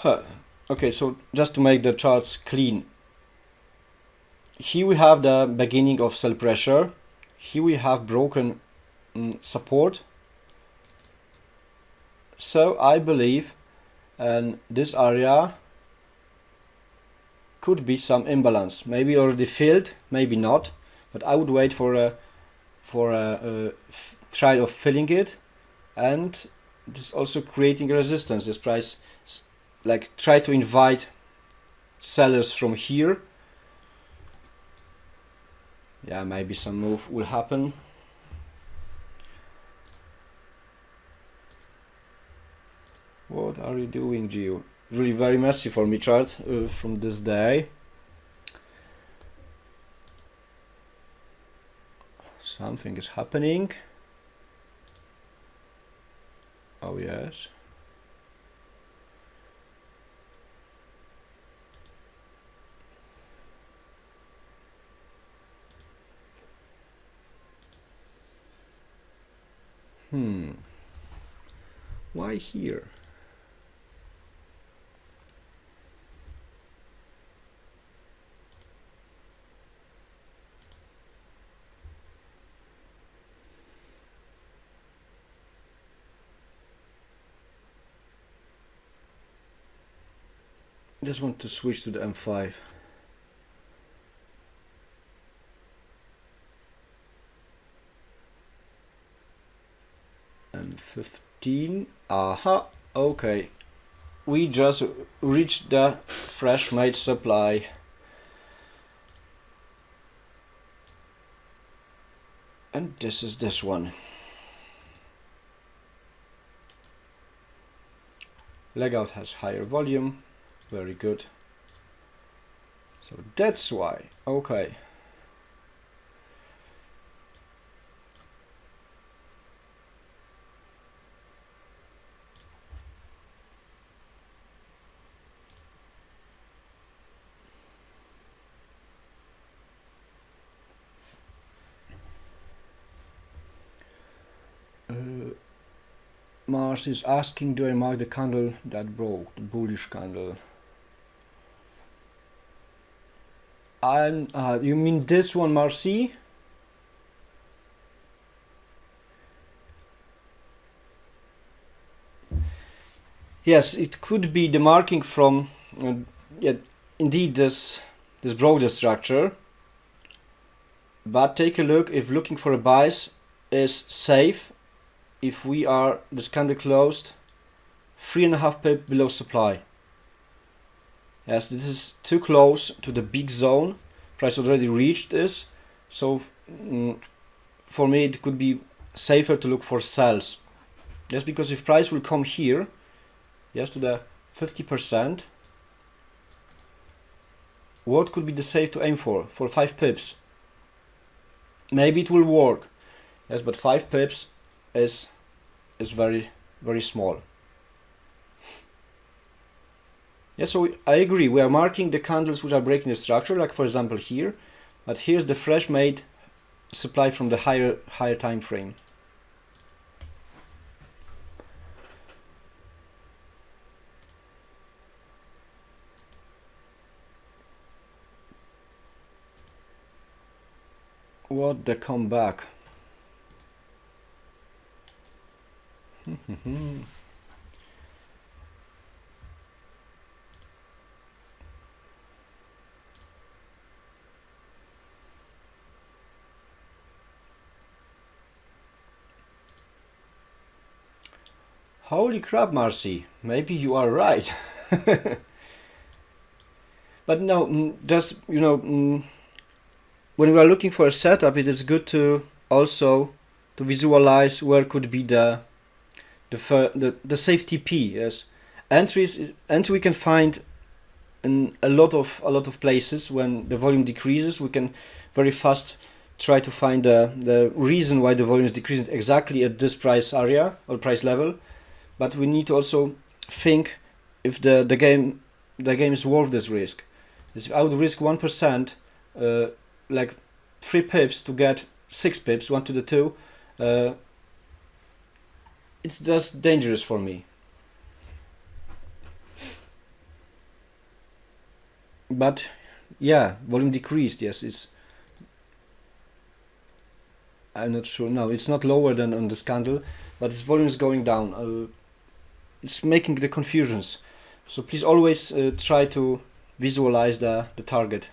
Okay, so just to make the charts clean, here we have the beginning of sell pressure. Here we have broken support. So I believe this area could be some imbalance, maybe already filled, maybe not, but I would wait for a try of filling it, and this is also creating a resistance. This price, like, try to invite sellers from here. Yeah, maybe some move will happen. What are you doing, Gio? Really very messy for me chart from this day. Something is happening. Oh yes. Why here? Just want to switch to the M5. M15. Aha. Okay. We just reached the fresh made supply. And this is this one. Legout has higher volume. Very good. So that's why. Okay. Mars is asking, do I mark the candle that broke, the bullish candle? You mean this one, Marcy? Yes, it could be the marking from, yeah, indeed this broke the structure. But take a look if looking for a bias is safe. If we are this candle closed 3.5 pip below supply. Yes, this is too close to the big zone. Price already reached this, so for me it could be safer to look for sells. Yes, because if price will come here, yes, to the 50%, what could be the safe to aim for 5 pips? Maybe it will work. Yes, but 5 pips is very, very small. Yeah, so I agree. We are marking the candles which are breaking the structure, like for example here, but here's the fresh made supply from the higher time frame. What the comeback? Holy crap, Marcy, maybe you are right. But no, just, when we are looking for a setup, it is good to also to visualize where could be the safe TP. Yes, entry we can find in a lot of places. When the volume decreases, we can very fast try to find the reason why the volume is decreasing exactly at this price area or price level. But we need to also think if the game is worth this risk. If I would risk 1%, like 3 pips to get 6 pips, 1 to the 2, it's just dangerous for me. But yeah, volume decreased. Yes, I'm not sure. No, it's not lower than on this candle, but its volume is going down. It's making the confusions. So please always try to visualize the target.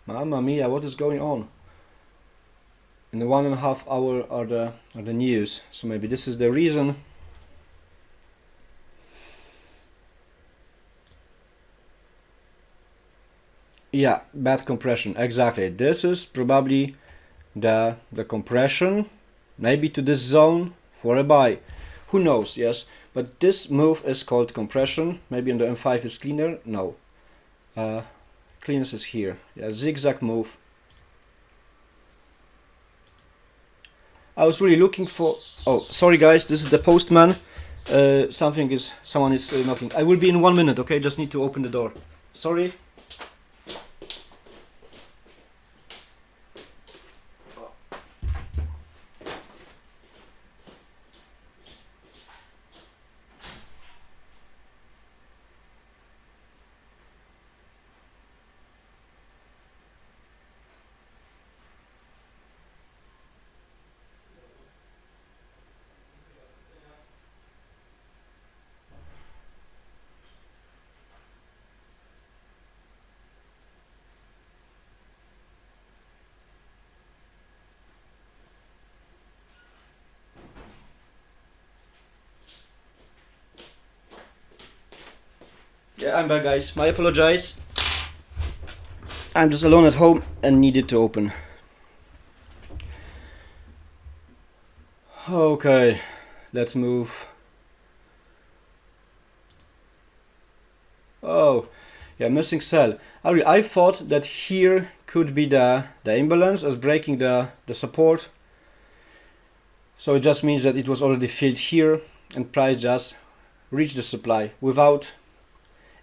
Mamma mia, what is going on? In the 1.5 hour are the news, so maybe this is the reason. Yeah, bad compression, exactly. This is probably the compression, maybe to this zone for a buy. Who knows? Yes, but this move is called compression. Maybe on the M5 is cleaner. No, cleanest is here. Yeah, zigzag move. I was really looking for. Oh, sorry guys, this is the postman. Someone is knocking. I will be in 1 minute. Okay, just need to open the door. Sorry. Yeah, I'm back, guys. I apologize. I'm just alone at home and needed to open. Okay, let's move. Oh, yeah, missing cell. I thought that here could be the imbalance as breaking the support. So it just means that it was already filled here and price just reached the supply without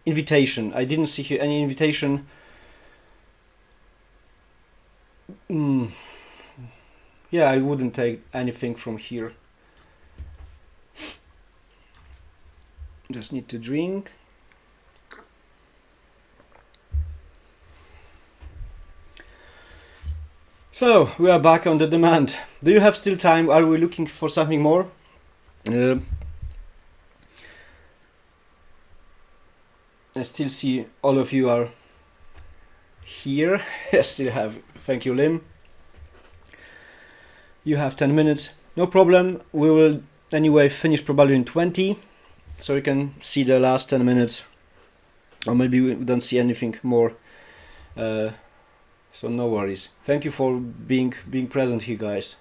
invitation. I didn't see here any invitation. Yeah, I wouldn't take anything from here. Just need to drink. So we are back on the demand. Do you have still time? Are we looking for something more? I still see all of you are here. I still have. Thank you, Lim. You have 10 minutes. No problem. We will anyway finish probably in 20. So you can see the last 10 minutes. Or maybe we don't see anything more. So no worries. Thank you for being present here, guys.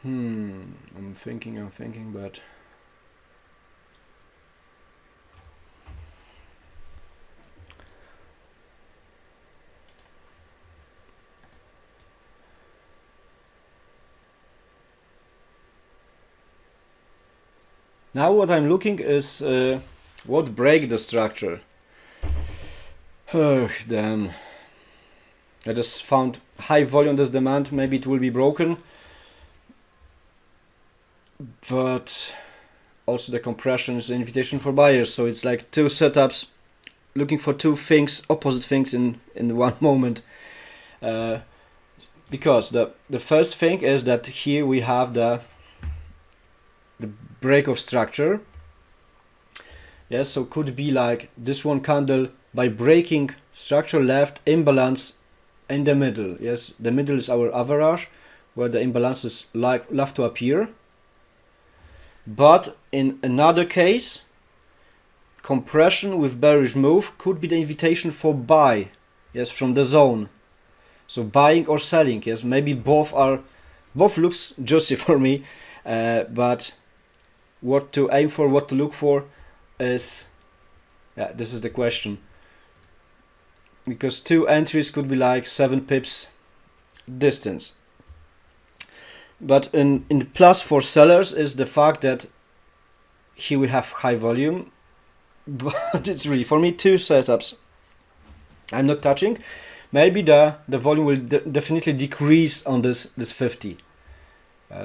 I'm thinking, but now what I'm looking is what break the structure. Oh, damn. I just found high volume this demand. Maybe it will be broken. But also the compression is an invitation for buyers. So it's like two setups looking for two things, opposite things in one moment. Because the first thing is that here we have the break of structure. Yes, so could be like this one candle by breaking structure left imbalance in the middle. Yes, the middle is our average where the imbalances love to appear. But in another case, compression with bearish move could be the invitation for buy. Yes, from the zone. So buying or selling. Yes, maybe both looks juicy for me, but what to aim for, what to look for is, yeah, this is the question. Because two entries could be like 7 pips distance. But in the plus for sellers is the fact that here we have high volume, but it's really, for me, two setups I'm not touching. Maybe the volume will definitely decrease on this 50.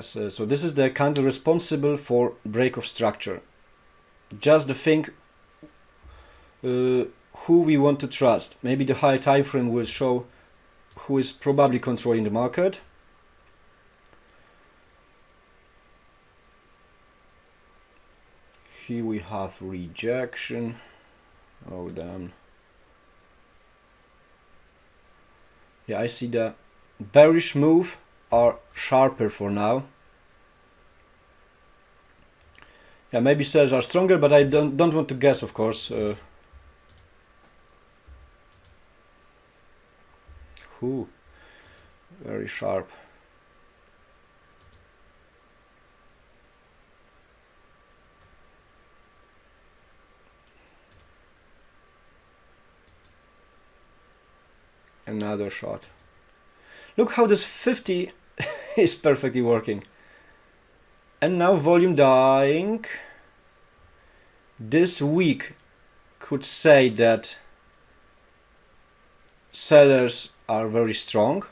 So this is the candle responsible for break of structure. Just the thing who we want to trust. Maybe the high time frame will show who is probably controlling the market. Here we have rejection. Oh damn. Yeah, I see the bearish move are sharper for now. Yeah, maybe sellers are stronger, but I don't want to guess, of course. Very sharp. Another shot. Look how this 50 is perfectly working. And now volume dying. This week could say that sellers are very strong.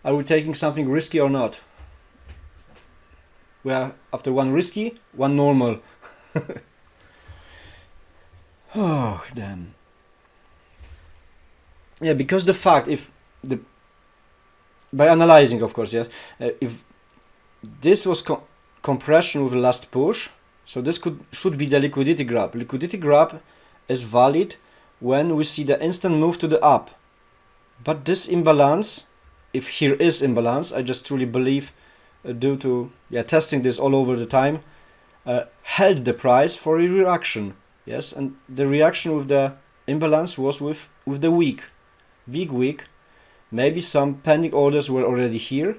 Are we taking something risky or not? We are after one risky, one normal. Oh, damn. Yeah, because the fact, by analyzing, of course, yes, if this was compression with the last push, so this should be the liquidity grab. Liquidity grab is valid when we see the instant move to the up. But this imbalance, if here is imbalance, I just truly believe, due to testing this all over the time, held the price for a reaction. Yes, and the reaction with the imbalance was with the week. Big week. Maybe some pending orders were already here,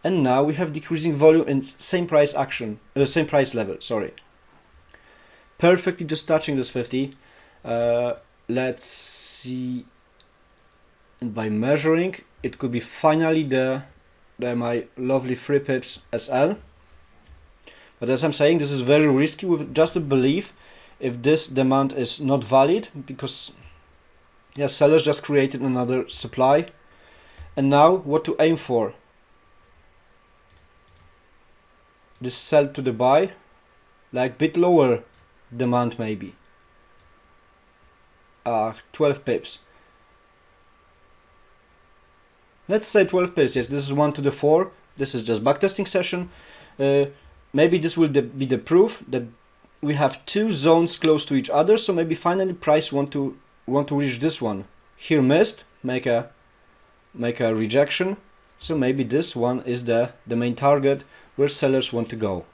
and now we have decreasing volume in same price action, same price level. Sorry. Perfectly just touching this 50. Let's see. And by measuring, it could be finally my lovely 3 pips SL. But as I'm saying, this is very risky with just a belief if this demand is not valid, because sellers just created another supply. And now what to aim for? This sell to the buy, like bit lower demand maybe. 12 pips. Let's say 12 pips. Yes, this is 1 to the 4. This is just backtesting session. Maybe this will be the proof that we have two zones close to each other. So maybe finally price want to reach this one. Here missed. Make a rejection. So maybe this one is the main target where sellers want to go.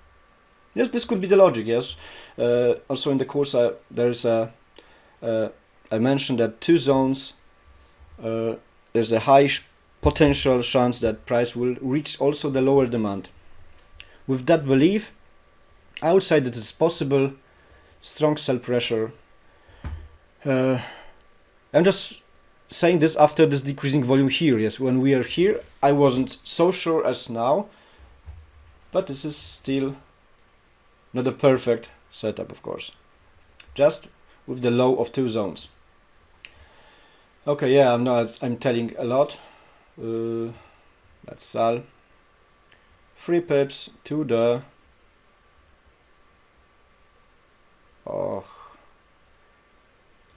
Yes, this could be the logic. Yes. Also in the course there is I mentioned that two zones. There's a high potential chance that price will reach also the lower demand. With that belief, I would say that it's possible. Strong sell pressure. I'm just saying this after this decreasing volume here. Yes, when we are here, I wasn't so sure as now, but this is still not a perfect setup, of course. Just with the low of two zones. Okay, yeah, I'm telling a lot. Let's sell 3 pips to the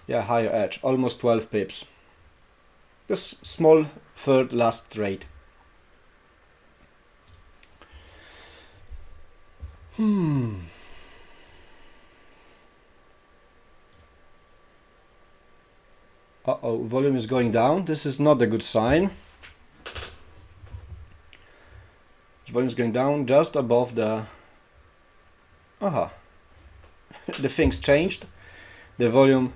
higher edge, almost 12 pips. Just small third last trade. Volume is going down. This is not a good sign. Volume is going down just above the... the things changed. The volume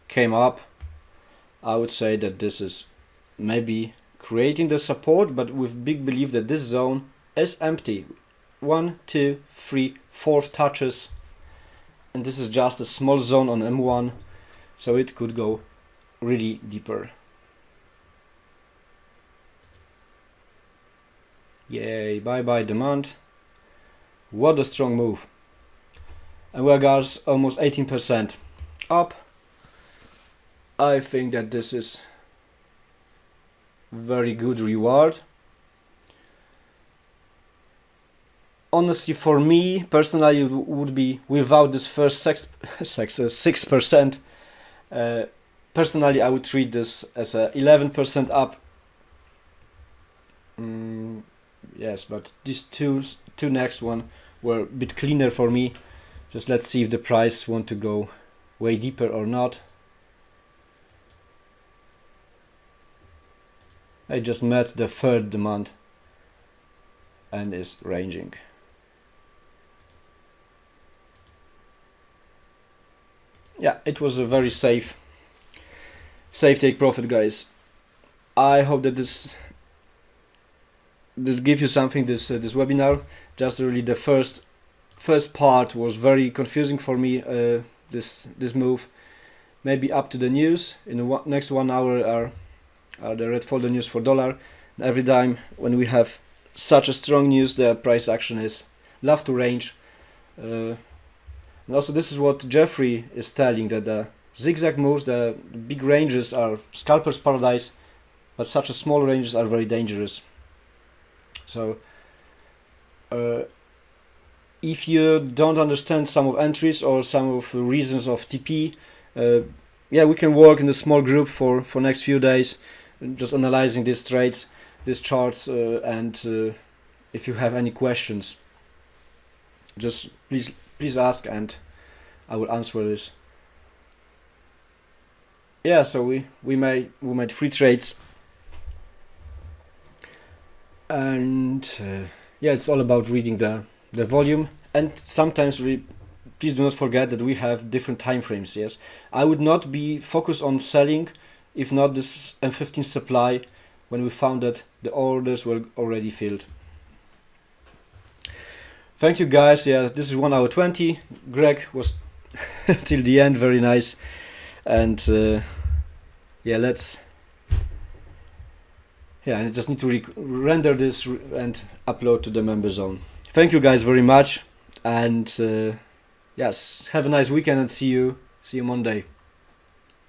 came up. I would say that this is maybe creating the support, but with big belief that this zone is empty. 1, 2, 3, 4 touches, and this is just a small zone on M1, so it could go really deeper. Yay, bye bye demand. What a strong move. And we are almost 18% up. I think that this is very good reward. Honestly, for me personally, it would be without this first 6%. Personally, I would treat this as a 11% up. Yes, but these two next one were a bit cleaner for me. Just let's see if the price want to go way deeper or not. I just met the third demand and is ranging. Yeah, it was a very safe take profit, guys. I hope that this gives you something, this webinar. Just really the first part was very confusing for me, this move. Maybe up to the news in the next 1 hour are the red folder news for dollar. Every time when we have such a strong news, the price action is love to range. And also this is what Jeffrey is telling, that the zigzag moves, the big ranges are scalper's paradise, but such a small ranges are very dangerous. So if you don't understand some of entries or some of the reasons of TP, yeah, we can work in a small group for next few days, just analyzing these trades, these charts, and if you have any questions, just please ask and I will answer this. Yeah, so we made 3 trades, and yeah, it's all about reading the volume, and sometimes please do not forget that we have different time frames. Yes, I would not be focused on selling if not this M15 supply, when we found that the orders were already filled. Thank you, guys. Yeah, this is 1 hour 20. Greg was till the end, very nice. And yeah, I just need to render this and upload to the member zone. Thank you guys very much, and yes, have a nice weekend and see you Monday.